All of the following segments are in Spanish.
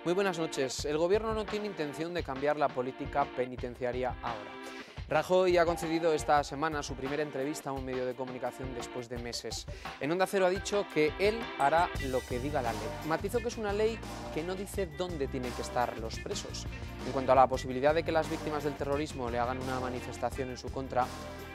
Muy buenas noches. El Gobierno no tiene intención de cambiar la política penitenciaria ahora. Rajoy ha concedido esta semana su primera entrevista a un medio de comunicación después de meses. En Onda Cero ha dicho que él hará lo que diga la ley. Matizó que es una ley que no dice dónde tienen que estar los presos. En cuanto a la posibilidad de que las víctimas del terrorismo le hagan una manifestación en su contra,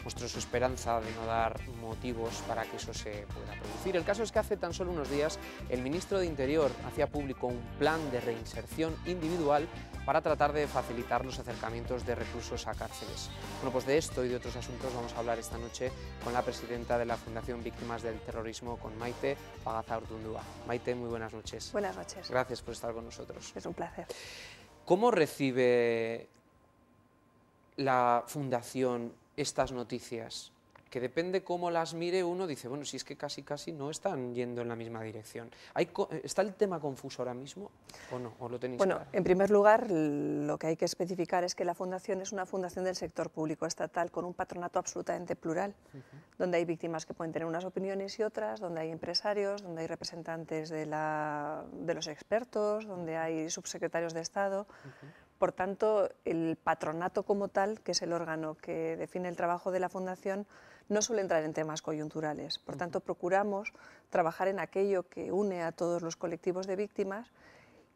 mostró su esperanza de no dar motivos para que eso se pueda producir. El caso es que hace tan solo unos días el ministro de Interior hacía público un plan de reinserción individual para tratar de facilitar los acercamientos de reclusos a cárceles. Bueno, pues de esto y de otros asuntos vamos a hablar esta noche con la presidenta de la Fundación Víctimas del Terrorismo, con Maite Pagazaurtundúa. Maite, muy buenas noches. Buenas noches. Gracias por estar con nosotros. Es un placer. ¿Cómo recibe la Fundación estas noticias? Que depende cómo las mire uno, dice, bueno, si es que casi no están yendo en la misma dirección. ¿Está el tema confuso ahora mismo o no? ¿O lo tenéis Bueno, claro? en primer lugar, lo que hay que especificar es que la Fundación es una fundación del sector público estatal con un patronato absolutamente plural, donde hay víctimas que pueden tener unas opiniones y otras, donde hay empresarios, donde hay representantes de los expertos, donde hay subsecretarios de Estado. Por tanto, el patronato como tal, que es el órgano que define el trabajo de la Fundación, no suele entrar en temas coyunturales. Por tanto, procuramos trabajar en aquello que une a todos los colectivos de víctimas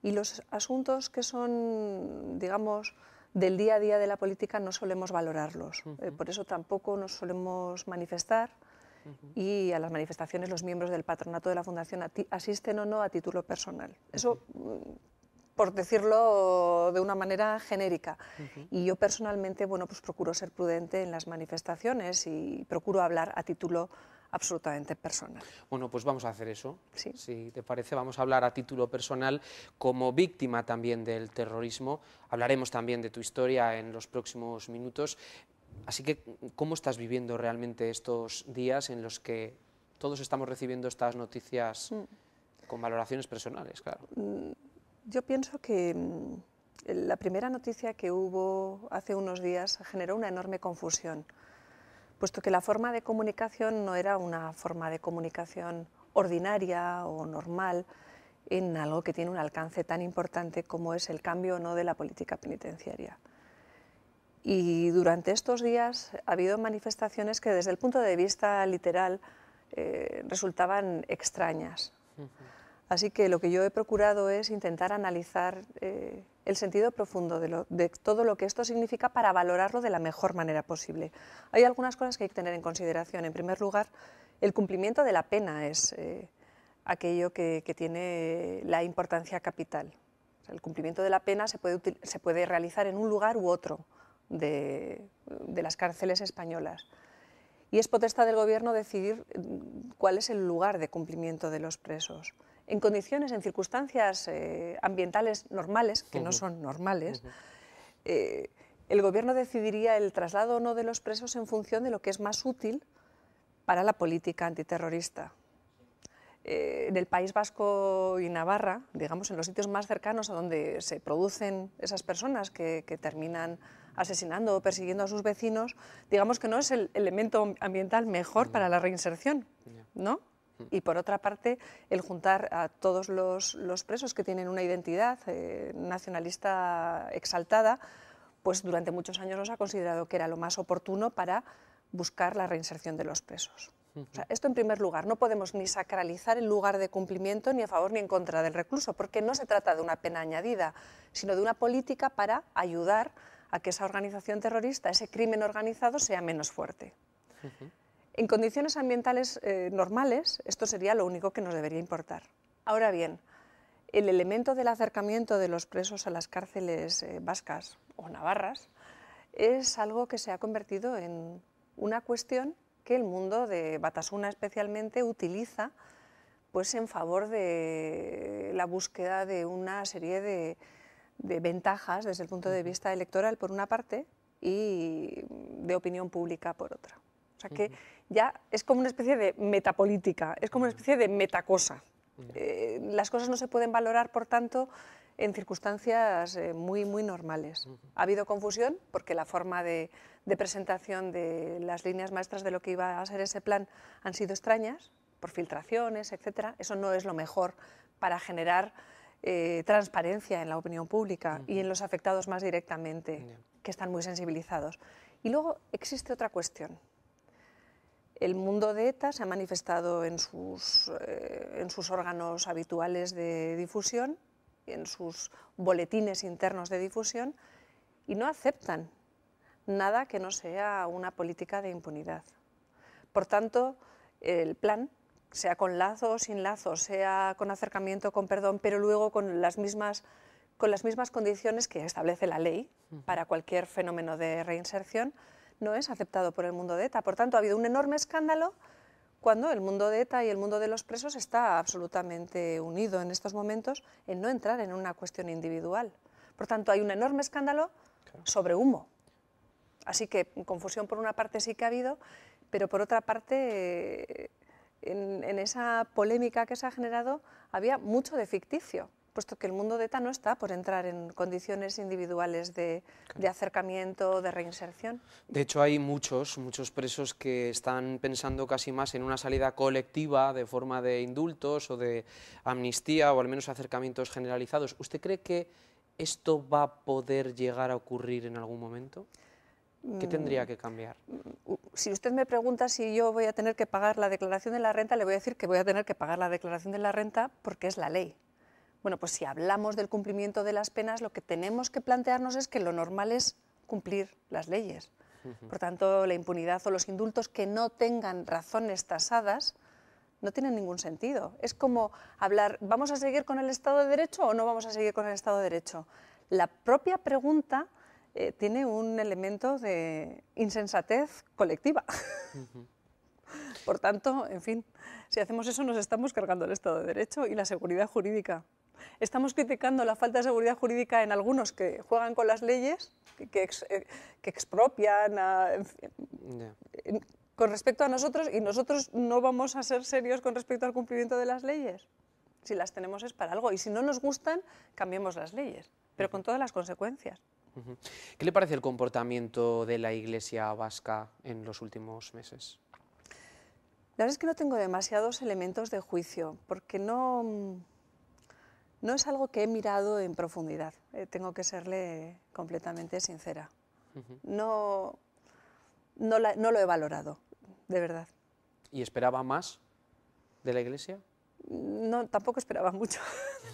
y los asuntos que son, digamos, del día a día de la política no solemos valorarlos. Por eso tampoco nos solemos manifestar y a las manifestaciones los miembros del patronato de la Fundación asisten o no a título personal. Eso, por decirlo de una manera genérica. Y yo personalmente, bueno, pues procuro ser prudente en las manifestaciones y procuro hablar a título absolutamente personal. Bueno, pues vamos a hacer eso. Sí. Si te parece, vamos a hablar a título personal como víctima también del terrorismo. Hablaremos también de tu historia en los próximos minutos. Así que, ¿cómo estás viviendo realmente estos días en los que todos estamos recibiendo estas noticias con valoraciones personales, claro? Yo pienso que la primera noticia que hubo hace unos días generó una enorme confusión, puesto que la forma de comunicación no era una forma de comunicación ordinaria o normal en algo que tiene un alcance tan importante como es el cambio o no de la política penitenciaria. Y durante estos días ha habido manifestaciones que desde el punto de vista literal resultaban extrañas. Así que lo que yo he procurado es intentar analizar el sentido profundo de todo lo que esto significa para valorarlo de la mejor manera posible. Hay algunas cosas que hay que tener en consideración. En primer lugar, el cumplimiento de la pena es aquello que tiene la importancia capital. O sea, el cumplimiento de la pena se puede realizar en un lugar u otro de las cárceles españolas. Y es potestad del Gobierno decidir cuál es el lugar de cumplimiento de los presos. En condiciones, en circunstancias ambientales normales, que no son normales, el Gobierno decidiría el traslado o no de los presos en función de lo que es más útil para la política antiterrorista. En el País Vasco y Navarra, digamos, en los sitios más cercanos a donde se producen esas personas que terminan asesinando o persiguiendo a sus vecinos, digamos que no es el elemento ambiental mejor para la reinserción, ¿no? Y por otra parte, el juntar a todos los presos que tienen una identidad nacionalista exaltada, pues durante muchos años nos ha considerado que era lo más oportuno para buscar la reinserción de los presos. O sea, esto en primer lugar, no podemos ni sacralizar el lugar de cumplimiento ni a favor ni en contra del recluso, porque no se trata de una pena añadida, sino de una política para ayudar a que esa organización terrorista, ese crimen organizado, sea menos fuerte. En condiciones ambientales normales, esto sería lo único que nos debería importar. Ahora bien, el elemento del acercamiento de los presos a las cárceles vascas o navarras es algo que se ha convertido en una cuestión que el mundo de Batasuna especialmente utiliza pues en favor de la búsqueda de una serie de ventajas desde el punto de vista electoral por una parte y de opinión pública por otra. O sea que ya es como una especie de metapolítica, es como una especie de metacosa. Las cosas no se pueden valorar, por tanto, en circunstancias muy normales. Ha habido confusión porque la forma de presentación de las líneas maestras de lo que iba a ser ese plan han sido extrañas, por filtraciones, etc. Eso no es lo mejor para generar transparencia en la opinión pública y en los afectados más directamente, que están muy sensibilizados. Y luego existe otra cuestión. El mundo de ETA se ha manifestado en sus órganos habituales de difusión, en sus boletines internos de difusión, y no aceptan nada que no sea una política de impunidad. Por tanto, el plan, sea con lazo o sin lazo, sea con acercamiento, con perdón, pero luego con las mismas condiciones que establece la ley para cualquier fenómeno de reinserción, no es aceptado por el mundo de ETA. Por tanto, ha habido un enorme escándalo cuando el mundo de ETA y el mundo de los presos está absolutamente unido en estos momentos en no entrar en una cuestión individual. Por tanto, hay un enorme escándalo sobre humo. Así que confusión por una parte sí que ha habido, pero por otra parte, en esa polémica que se ha generado había mucho de ficticio, puesto que el mundo de ETA no está por entrar en condiciones individuales de acercamiento, de reinserción. De hecho, hay muchos presos que están pensando casi más en una salida colectiva de forma de indultos o de amnistía o al menos acercamientos generalizados. ¿Usted cree que esto va a poder llegar a ocurrir en algún momento? ¿Qué tendría que cambiar? Si usted me pregunta si yo voy a tener que pagar la declaración de la renta, le voy a decir que voy a tener que pagar la declaración de la renta porque es la ley. Bueno, pues si hablamos del cumplimiento de las penas, lo que tenemos que plantearnos es que lo normal es cumplir las leyes. Por tanto, la impunidad o los indultos que no tengan razones tasadas no tienen ningún sentido. Es como hablar, ¿vamos a seguir con el Estado de Derecho o no vamos a seguir con el Estado de Derecho? La propia pregunta tiene un elemento de insensatez colectiva. Por tanto, en fin, si hacemos eso nos estamos cargando el Estado de Derecho y la seguridad jurídica. Estamos criticando la falta de seguridad jurídica en algunos que juegan con las leyes, que expropian, con respecto a nosotros, y nosotros no vamos a ser serios con respecto al cumplimiento de las leyes. Si las tenemos es para algo, y si no nos gustan, cambiemos las leyes, pero con todas las consecuencias. ¿Qué le parece el comportamiento de la Iglesia vasca en los últimos meses? La verdad es que no tengo demasiados elementos de juicio, porque no es algo que he mirado en profundidad. Tengo que serle completamente sincera. No lo he valorado, de verdad. ¿Y esperaba más de la Iglesia? No, tampoco esperaba mucho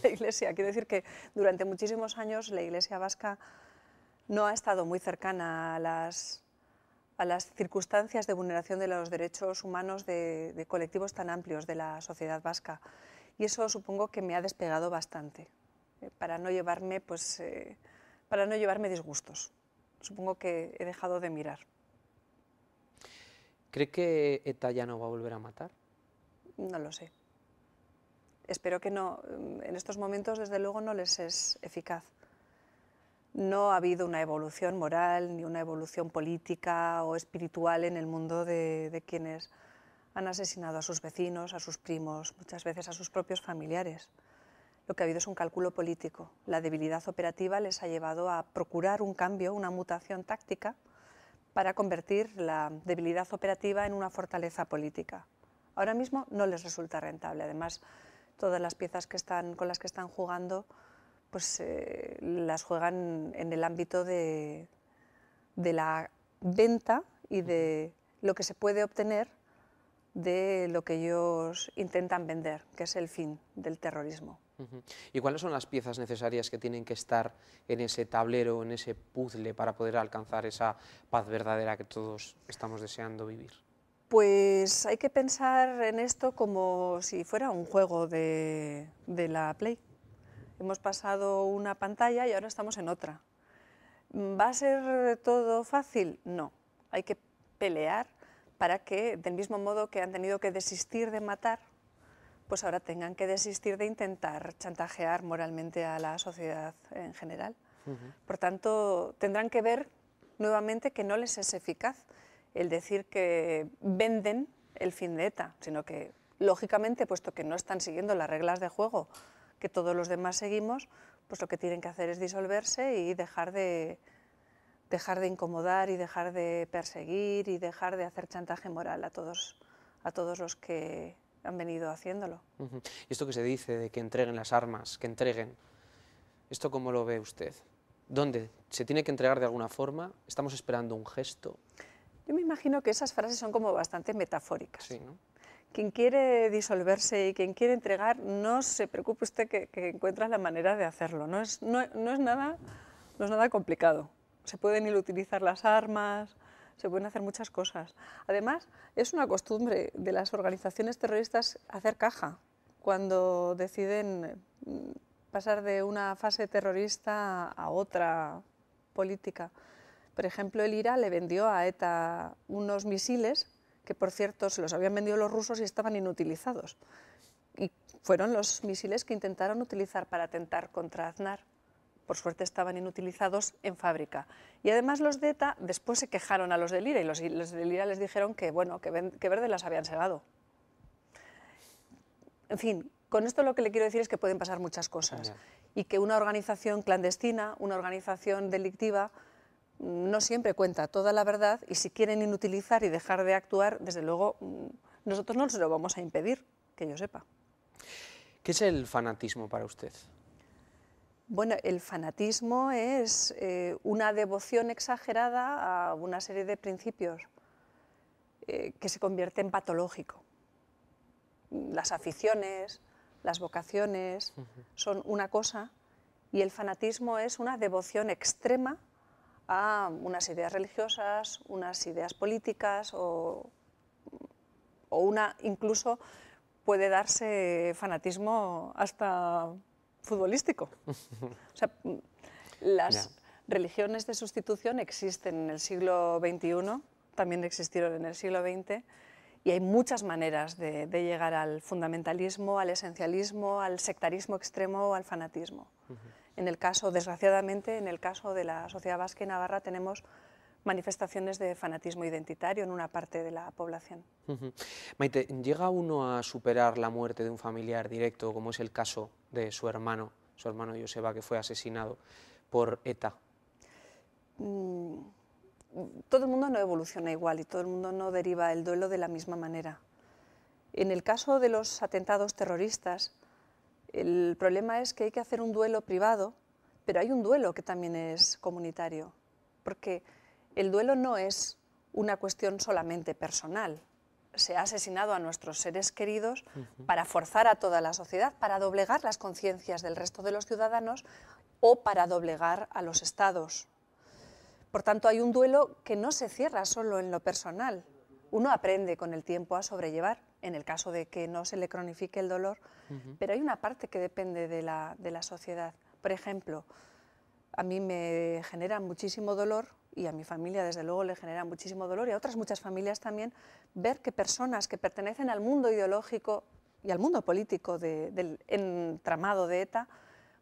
de la Iglesia. Quiero decir que durante muchísimos años la Iglesia vasca no ha estado muy cercana a las circunstancias de vulneración de los derechos humanos de colectivos tan amplios de la sociedad vasca. Y eso supongo que me ha despegado bastante, para no llevarme disgustos. Supongo que he dejado de mirar. ¿Cree que ETA ya no va a volver a matar? No lo sé. Espero que no. En estos momentos, desde luego, no les es eficaz. No ha habido una evolución moral ni una evolución política o espiritual en el mundo de quienes han asesinado a sus vecinos, a sus primos, muchas veces a sus propios familiares. Lo que ha habido es un cálculo político. La debilidad operativa les ha llevado a procurar un cambio, una mutación táctica para convertir la debilidad operativa en una fortaleza política. Ahora mismo no les resulta rentable. Además, todas las piezas con las que están jugando pues las juegan en el ámbito de la venta y de lo que se puede obtener de lo que ellos intentan vender, que es el fin del terrorismo. ¿Y cuáles son las piezas necesarias que tienen que estar en ese tablero, en ese puzzle, para poder alcanzar esa paz verdadera que todos estamos deseando vivir? Pues hay que pensar en esto como si fuera un juego de la Play. Hemos pasado una pantalla y ahora estamos en otra. ¿Va a ser todo fácil? No. Hay que pelear para que, del mismo modo que han tenido que desistir de matar, pues ahora tengan que desistir de intentar chantajear moralmente a la sociedad en general. Por tanto, tendrán que ver nuevamente que no les es eficaz el decir que venden el fin de ETA, sino que, lógicamente, puesto que no están siguiendo las reglas de juego que todos los demás seguimos, pues lo que tienen que hacer es disolverse y dejar de incomodar y dejar de perseguir y dejar de hacer chantaje moral a todos los que han venido haciéndolo. Y esto que se dice de que entreguen las armas, que entreguen, ¿esto cómo lo ve usted? ¿Dónde? ¿Se tiene que entregar de alguna forma? ¿Estamos esperando un gesto? Yo me imagino que esas frases son como bastante metafóricas. Sí, ¿no? Quien quiere disolverse y quien quiere entregar, no se preocupe usted que encuentra la manera de hacerlo. No es nada complicado. Se pueden utilizar las armas, se pueden hacer muchas cosas. Además, es una costumbre de las organizaciones terroristas hacer caja cuando deciden pasar de una fase terrorista a otra política. Por ejemplo, el IRA le vendió a ETA unos misiles que, por cierto, se los habían vendido los rusos y estaban inutilizados. Y fueron los misiles que intentaron utilizar para atentar contra Aznar. Por suerte estaban inutilizados en fábrica. Y además los de ETA después se quejaron a los del IRA y los del IRA les dijeron que, bueno, que verde las habían segado. En fin, con esto lo que le quiero decir es que pueden pasar muchas cosas. Y que una organización clandestina, una organización delictiva, no siempre cuenta toda la verdad, y si quieren inutilizar y dejar de actuar, desde luego nosotros no se lo vamos a impedir, que yo sepa. ¿Qué es el fanatismo para usted? Bueno, el fanatismo es una devoción exagerada a una serie de principios que se convierte en patológico. Las aficiones, las vocaciones son una cosa, y el fanatismo es una devoción extrema a unas ideas religiosas, unas ideas políticas o incluso puede darse fanatismo hasta futbolístico. O sea, las religiones de sustitución existen en el siglo XXI, también existieron en el siglo XX, y hay muchas maneras de llegar al fundamentalismo, al esencialismo, al sectarismo extremo o al fanatismo. En el caso, desgraciadamente, en el caso de la sociedad vasca y navarra tenemos manifestaciones de fanatismo identitario en una parte de la población. Maite, ¿llega uno a superar la muerte de un familiar directo, como es el caso de su hermano Joseba, que fue asesinado por ETA? Todo el mundo no evoluciona igual y todo el mundo no deriva el duelo de la misma manera. En el caso de los atentados terroristas, el problema es que hay que hacer un duelo privado, pero hay un duelo que también es comunitario, porque el duelo no es una cuestión solamente personal. Se ha asesinado a nuestros seres queridos para forzar a toda la sociedad, para doblegar las conciencias del resto de los ciudadanos o para doblegar a los estados. Por tanto, hay un duelo que no se cierra solo en lo personal. Uno aprende con el tiempo a sobrellevar, en el caso de que no se le cronifique el dolor, pero hay una parte que depende de la sociedad. Por ejemplo, a mí me genera muchísimo dolor, y a mi familia desde luego le genera muchísimo dolor, y a otras muchas familias también, ver que personas que pertenecen al mundo ideológico y al mundo político del entramado de ETA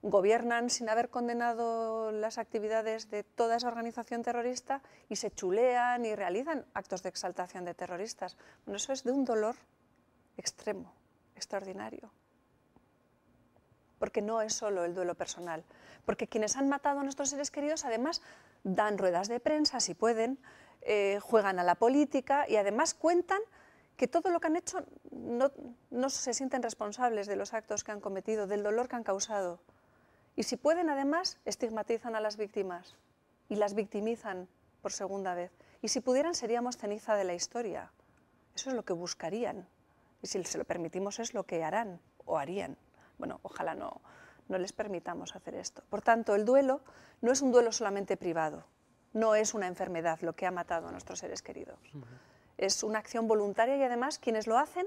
gobiernan sin haber condenado las actividades de toda esa organización terrorista y se chulean y realizan actos de exaltación de terroristas. Bueno, eso es de un dolor extremo, extraordinario. Porque no es solo el duelo personal, porque quienes han matado a nuestros seres queridos además dan ruedas de prensa, si pueden, juegan a la política y además cuentan que todo lo que han hecho no se sienten responsables de los actos que han cometido, del dolor que han causado. Y si pueden, además, estigmatizan a las víctimas y las victimizan por segunda vez. Y si pudieran, seríamos ceniza de la historia. Eso es lo que buscarían. Y si se lo permitimos, es lo que harán o harían. Bueno, ojalá no les permitamos hacer esto. Por tanto, el duelo no es un duelo solamente privado. No es una enfermedad lo que ha matado a nuestros seres queridos. Es una acción voluntaria y además quienes lo hacen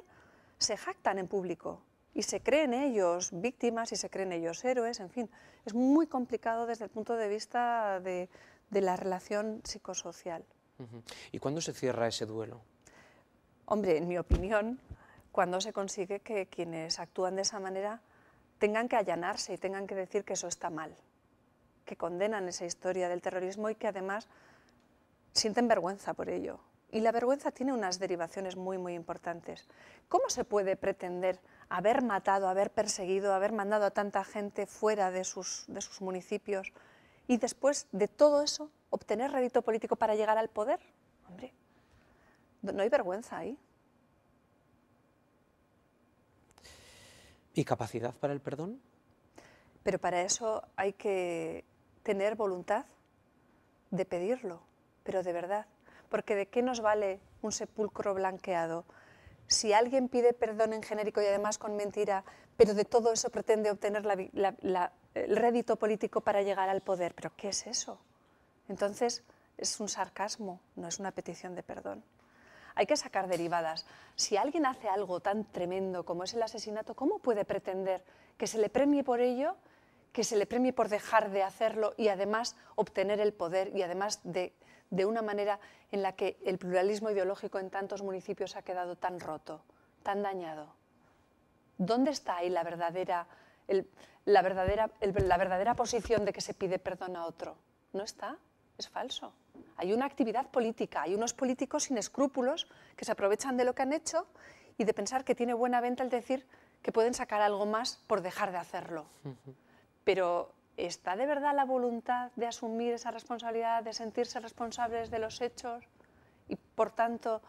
se jactan en público. Y se creen ellos víctimas y se creen ellos héroes, en fin. Es muy complicado desde el punto de vista de la relación psicosocial. ¿Y cuándo se cierra ese duelo? Hombre, en mi opinión, cuando se consigue que quienes actúan de esa manera tengan que allanarse y tengan que decir que eso está mal, que condenan esa historia del terrorismo y que además sienten vergüenza por ello. Y la vergüenza tiene unas derivaciones muy, muy importantes. ¿Cómo se puede pretender haber matado, haber perseguido, haber mandado a tanta gente fuera de sus municipios y después de todo eso obtener rédito político para llegar al poder? Hombre, no hay vergüenza ahí. ¿Y capacidad para el perdón? Pero para eso hay que tener voluntad de pedirlo, pero de verdad. Porque ¿de qué nos vale un sepulcro blanqueado? Si alguien pide perdón en genérico y además con mentira, pero de todo eso pretende obtener el rédito político para llegar al poder, ¿pero qué es eso? Entonces es un sarcasmo, no es una petición de perdón. Hay que sacar derivadas. Si alguien hace algo tan tremendo como es el asesinato, ¿cómo puede pretender que se le premie por ello, que se le premie por dejar de hacerlo y además obtener el poder y además de una manera en la que el pluralismo ideológico en tantos municipios ha quedado tan roto, tan dañado? ¿Dónde está ahí la verdadera posición de que se pide perdón a otro? No está, es falso. Hay una actividad política, hay unos políticos sin escrúpulos que se aprovechan de lo que han hecho y de pensar que tiene buena venta el decir que pueden sacar algo más por dejar de hacerlo. Pero ¿está de verdad la voluntad de asumir esa responsabilidad, de sentirse responsables de los hechos y, por tanto,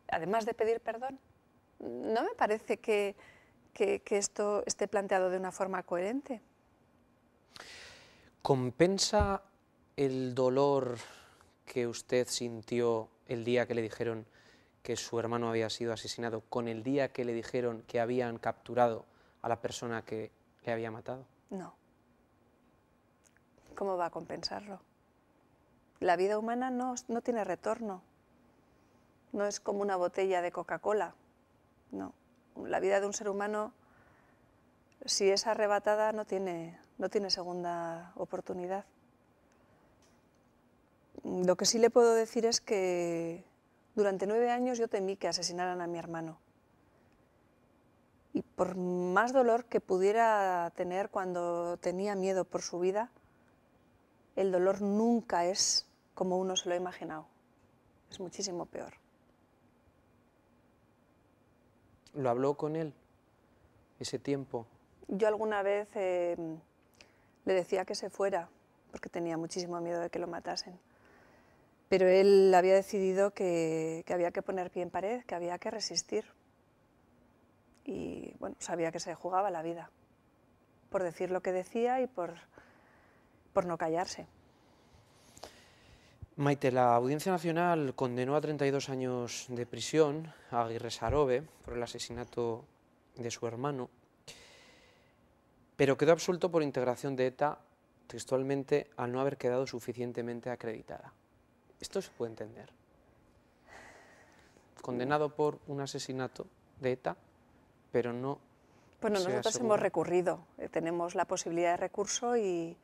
además de pedir perdón? No me parece que esto esté planteado de una forma coherente. ¿Compensa el dolor que usted sintió el día que le dijeron que su hermano había sido asesinado con el día que le dijeron que habían capturado a la persona que le había matado? No. ¿Cómo va a compensarlo? La vida humana no tiene retorno. No es como una botella de Coca-Cola. No. La vida de un ser humano, si es arrebatada, no tiene segunda oportunidad. Lo que sí le puedo decir es que durante 9 años yo temí que asesinaran a mi hermano. Y por más dolor que pudiera tener cuando tenía miedo por su vida, el dolor nunca es como uno se lo ha imaginado. Es muchísimo peor. ¿Lo habló con él ese tiempo? Yo alguna vez le decía que se fuera, porque tenía muchísimo miedo de que lo matasen. Pero él había decidido que había que poner pie en pared, que había que resistir. Y bueno, sabía que se jugaba la vida, por decir lo que decía y por no callarse. Maite, la Audiencia Nacional condenó a 32 años de prisión a Aguirre Sarobe por el asesinato de su hermano, pero quedó absuelto por integración de ETA, textualmente, al no haber quedado suficientemente acreditada. ¿Esto se puede entender? Condenado por un asesinato de ETA, pero no. Bueno, nosotros hemos recurrido, tenemos la posibilidad de recurso y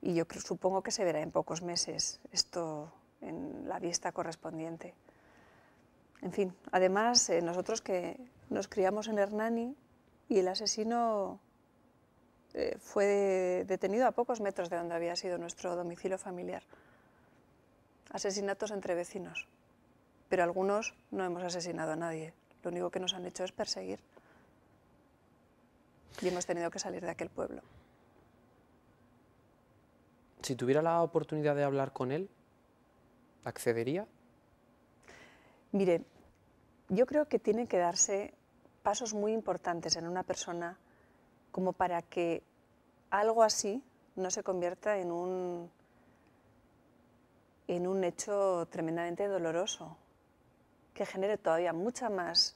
yo supongo que se verá en pocos meses esto en la vista correspondiente. En fin, además nosotros que nos criamos en Hernani y el asesino fue detenido a pocos metros de donde había sido nuestro domicilio familiar. Asesinatos entre vecinos, pero algunos no hemos asesinado a nadie, lo único que nos han hecho es perseguir. Y hemos tenido que salir de aquel pueblo. Si tuviera la oportunidad de hablar con él, ¿accedería? Mire, yo creo que tienen que darse pasos muy importantes en una persona como para que algo así no se convierta en un hecho tremendamente doloroso, que genere todavía mucha más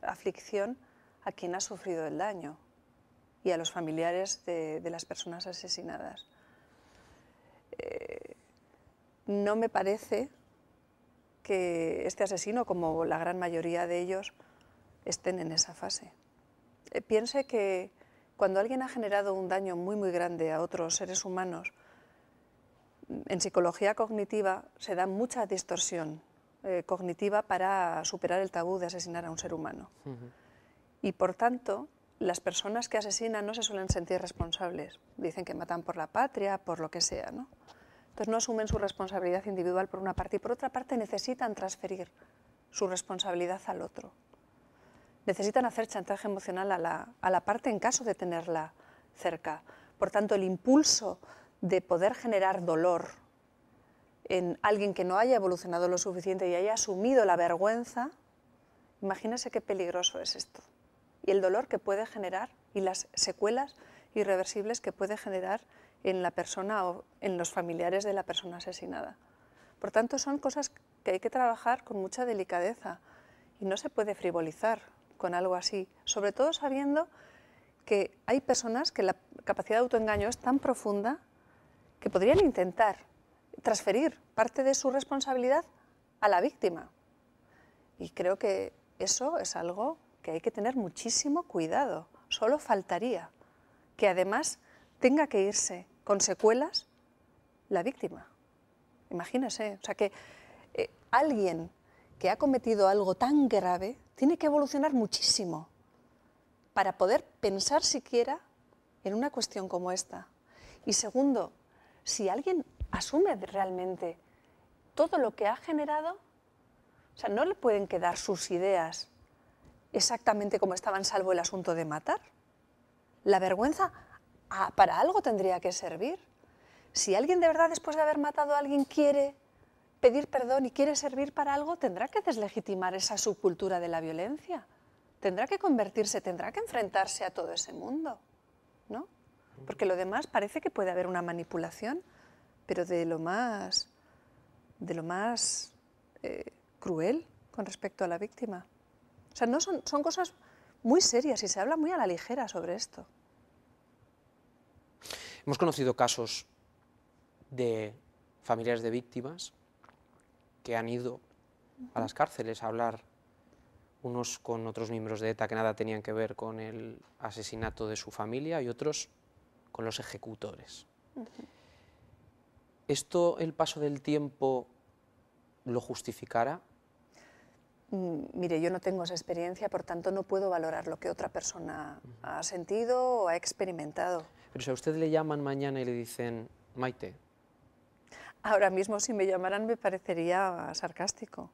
aflicción a quien ha sufrido el daño y a los familiares de las personas asesinadas. No me parece que este asesino, como la gran mayoría de ellos, estén en esa fase. Piense que cuando alguien ha generado un daño muy, muy grande a otros seres humanos, en psicología cognitiva se da mucha distorsión cognitiva para superar el tabú de asesinar a un ser humano. Y por tanto, las personas que asesinan no se suelen sentir responsables. Dicen que matan por la patria, por lo que sea, ¿no? Entonces no asumen su responsabilidad individual por una parte y por otra parte necesitan transferir su responsabilidad al otro. Necesitan hacer chantaje emocional a la parte en caso de tenerla cerca. Por tanto, el impulso de poder generar dolor en alguien que no haya evolucionado lo suficiente y haya asumido la vergüenza, imagínese qué peligroso es esto. y el dolor que puede generar y las secuelas irreversibles que puede generar en la persona o en los familiares de la persona asesinada. Por tanto, son cosas que hay que trabajar con mucha delicadeza y no se puede frivolizar con algo así, sobre todo sabiendo que hay personas que la capacidad de autoengaño es tan profunda que podrían intentar transferir parte de su responsabilidad a la víctima. Y creo que eso es algo que hay que tener muchísimo cuidado. Solo faltaría que además tenga que irse con secuelas la víctima. Imagínese, o sea que alguien que ha cometido algo tan grave tiene que evolucionar muchísimo para poder pensar siquiera en una cuestión como esta. Y segundo, si alguien asume realmente todo lo que ha generado, o sea, no le pueden quedar sus ideas exactamente como estaban, salvo el asunto de matar. La vergüenza para algo tendría que servir. Si alguien de verdad después de haber matado a alguien quiere pedir perdón y quiere servir para algo, tendrá que deslegitimar esa subcultura de la violencia. Tendrá que convertirse, tendrá que enfrentarse a todo ese mundo, ¿no? Porque lo demás parece que puede haber una manipulación, pero de lo más cruel con respecto a la víctima. O sea, no son cosas muy serias y se habla muy a la ligera sobre esto. Hemos conocido casos de familiares de víctimas que han ido a las cárceles a hablar unos con otros miembros de ETA que nada tenían que ver con el asesinato de su familia y otros con los ejecutores. ¿Esto, el paso del tiempo, lo justificará? Mire, yo no tengo esa experiencia, por tanto no puedo valorar lo que otra persona ha sentido o ha experimentado. Pero si a usted le llaman mañana y le dicen, Maite. Ahora mismo si me llamaran me parecería sarcástico,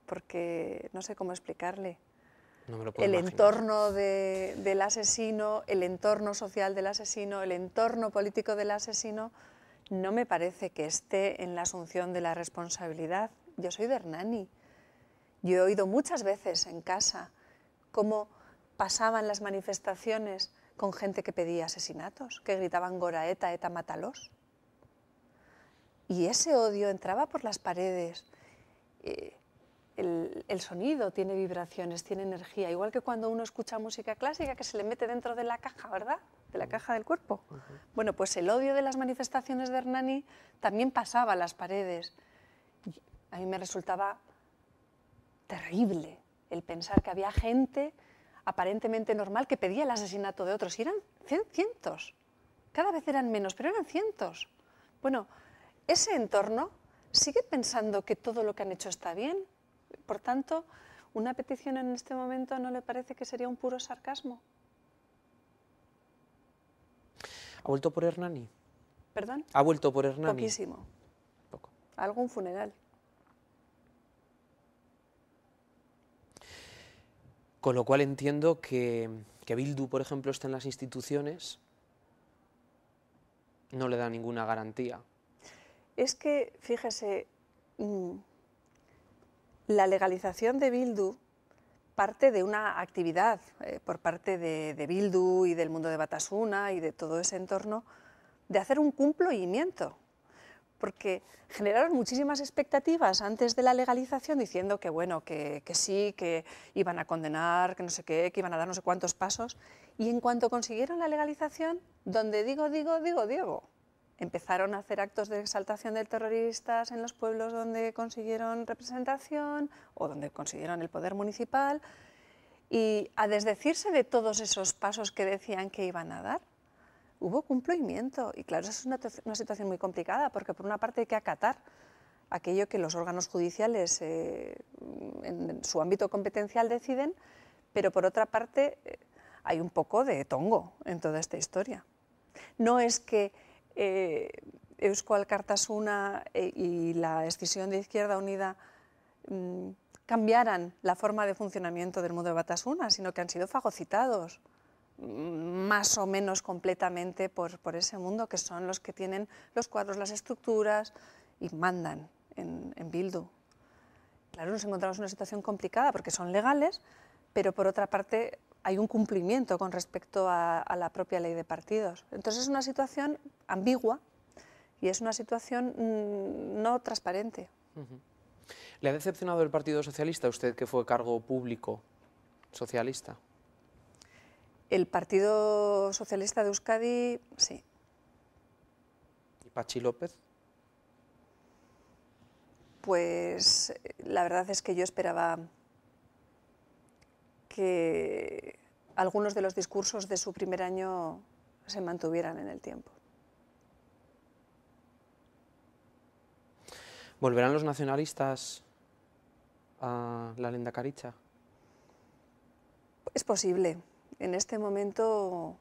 porque no sé cómo explicarle. No me lo puedo el imaginar. Entorno del asesino, el entorno social del asesino, el entorno político del asesino, no me parece que esté en la asunción de la responsabilidad. Yo soy de Hernani. Yo he oído muchas veces en casa cómo pasaban las manifestaciones con gente que pedía asesinatos, que gritaban Gora ETA, ETA mátalos. Y ese odio entraba por las paredes. El sonido tiene vibraciones, tiene energía, igual que cuando uno escucha música clásica que se le mete dentro de la caja, ¿verdad? De la caja del cuerpo. Bueno, pues el odio de las manifestaciones de Hernani también pasaba a las paredes. A mí me resultaba terrible el pensar que había gente aparentemente normal que pedía el asesinato de otros. Y eran cientos. Cada vez eran menos, pero eran cientos. Bueno, ese entorno sigue pensando que todo lo que han hecho está bien. Por tanto, una petición en este momento ¿no le parece que sería un puro sarcasmo? ¿Ha vuelto por Hernani? ¿Perdón? ¿Ha vuelto por Hernani? Poquísimo. Poco. Algún funeral. Con lo cual entiendo que Bildu, por ejemplo, está en las instituciones, no le da ninguna garantía. Es que, fíjese, la legalización de Bildu parte de una actividad por parte de Bildu y del mundo de Batasuna y de todo ese entorno de hacer un cumplimiento, porque generaron muchísimas expectativas antes de la legalización diciendo que bueno, que sí, que iban a condenar, que no sé qué, que iban a dar no sé cuántos pasos, y en cuanto consiguieron la legalización, donde digo, empezaron a hacer actos de exaltación de terroristas en los pueblos donde consiguieron representación o donde consiguieron el poder municipal, y a desdecirse de todos esos pasos que decían que iban a dar. Hubo cumplimiento y claro, esa es una situación muy complicada porque por una parte hay que acatar aquello que los órganos judiciales en su ámbito competencial deciden, pero por otra parte hay un poco de tongo en toda esta historia. No es que Eusko Alkartasuna y la escisión de Izquierda Unida cambiaran la forma de funcionamiento del mundo de Batasuna, sino que han sido fagocitados más o menos completamente por ese mundo, que son los que tienen los cuadros, las estructuras y mandan en Bildu. Claro, nos encontramos en una situación complicada porque son legales, pero por otra parte hay un cumplimiento con respecto a la propia ley de partidos. Entonces es una situación ambigua y es una situación no transparente. ¿Le ha decepcionado el Partido Socialista, usted que fue cargo público socialista? El Partido Socialista de Euskadi, sí. ¿Y Patxi López? Pues la verdad es que yo esperaba que algunos de los discursos de su primer año se mantuvieran en el tiempo. ¿Volverán los nacionalistas a la lehendakaritza? Es posible. En este momento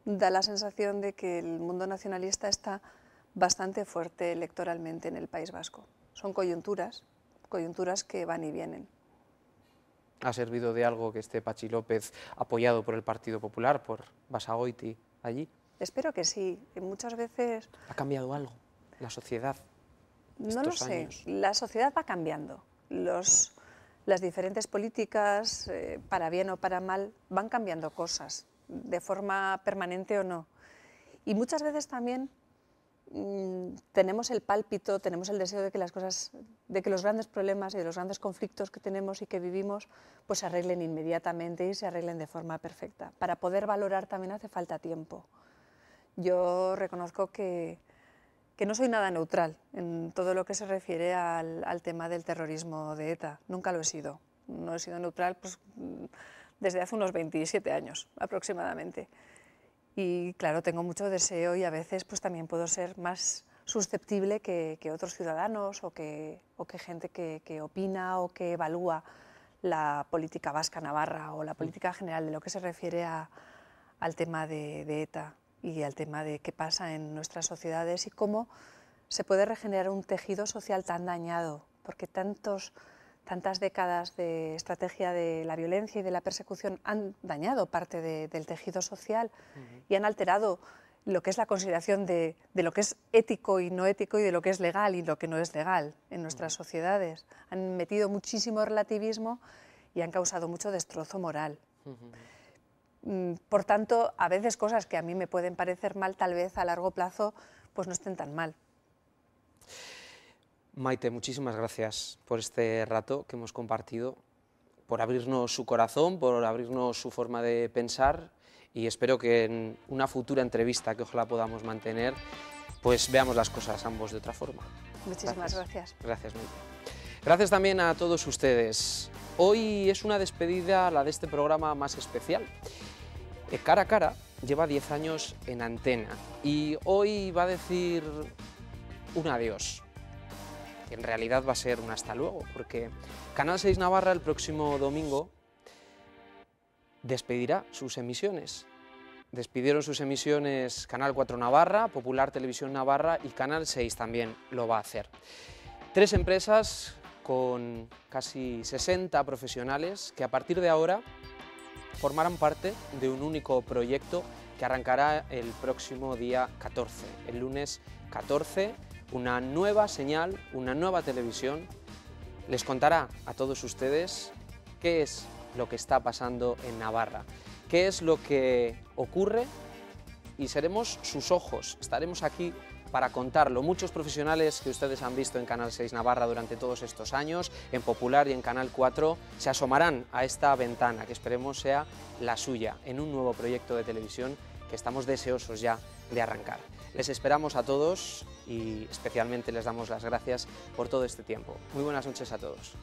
da la sensación de que el mundo nacionalista está bastante fuerte electoralmente en el País Vasco. Son coyunturas que van y vienen. ¿Ha servido de algo que esté Patxi López apoyado por el Partido Popular, por Basagoiti, allí? Espero que sí. Muchas veces... ¿Ha cambiado algo la sociedad? No lo sé. La sociedad va cambiando. Las diferentes políticas, para bien o para mal, van cambiando cosas, de forma permanente o no. Y muchas veces también tenemos el pálpito, tenemos el deseo de que las cosas, de que los grandes problemas y de los grandes conflictos que tenemos y que vivimos, pues se arreglen inmediatamente y se arreglen de forma perfecta. Para poder valorar también hace falta tiempo. Yo reconozco que no soy nada neutral en todo lo que se refiere al tema del terrorismo de ETA. Nunca lo he sido. No he sido neutral pues, desde hace unos 27 años aproximadamente. Y claro, tengo mucho deseo y a veces pues, también puedo ser más susceptible que otros ciudadanos o que gente que opina o que evalúa la política vasca navarra o la política general de lo que se refiere al tema de ETA y al tema de qué pasa en nuestras sociedades y cómo se puede regenerar un tejido social tan dañado, porque tantas décadas de estrategia de la violencia y de la persecución han dañado parte del tejido social y han alterado lo que es la consideración de lo que es ético y no ético y de lo que es legal y lo que no es legal en nuestras sociedades. Han metido muchísimo relativismo y han causado mucho destrozo moral. Por tanto, a veces cosas que a mí me pueden parecer mal, tal vez a largo plazo, pues no estén tan mal. Maite, muchísimas gracias por este rato que hemos compartido, por abrirnos su corazón, por abrirnos su forma de pensar y espero que en una futura entrevista que ojalá podamos mantener, pues veamos las cosas ambos de otra forma. Muchísimas gracias. Gracias, Maite. Gracias también a todos ustedes. Hoy es una despedida, la de este programa más especial. Cara a Cara lleva 10 años en antena y hoy va a decir un adiós, que en realidad va a ser un hasta luego, porque Canal 6 Navarra el próximo domingo despedirá sus emisiones. Despidieron sus emisiones Canal 4 Navarra, Popular Televisión Navarra y Canal 6 también lo va a hacer. 3 empresas con casi 60 profesionales que a partir de ahora formarán parte de un único proyecto que arrancará el próximo día 14, el lunes 14, una nueva señal, una nueva televisión, les contará a todos ustedes qué es lo que está pasando en Navarra, qué es lo que ocurre y seremos sus ojos, estaremos aquí para contarlo. Muchos profesionales que ustedes han visto en Canal 6 Navarra durante todos estos años, en Popular y en Canal 4, se asomarán a esta ventana que esperemos sea la suya, en un nuevo proyecto de televisión que estamos deseosos ya de arrancar. Les esperamos a todos y especialmente les damos las gracias por todo este tiempo. Muy buenas noches a todos.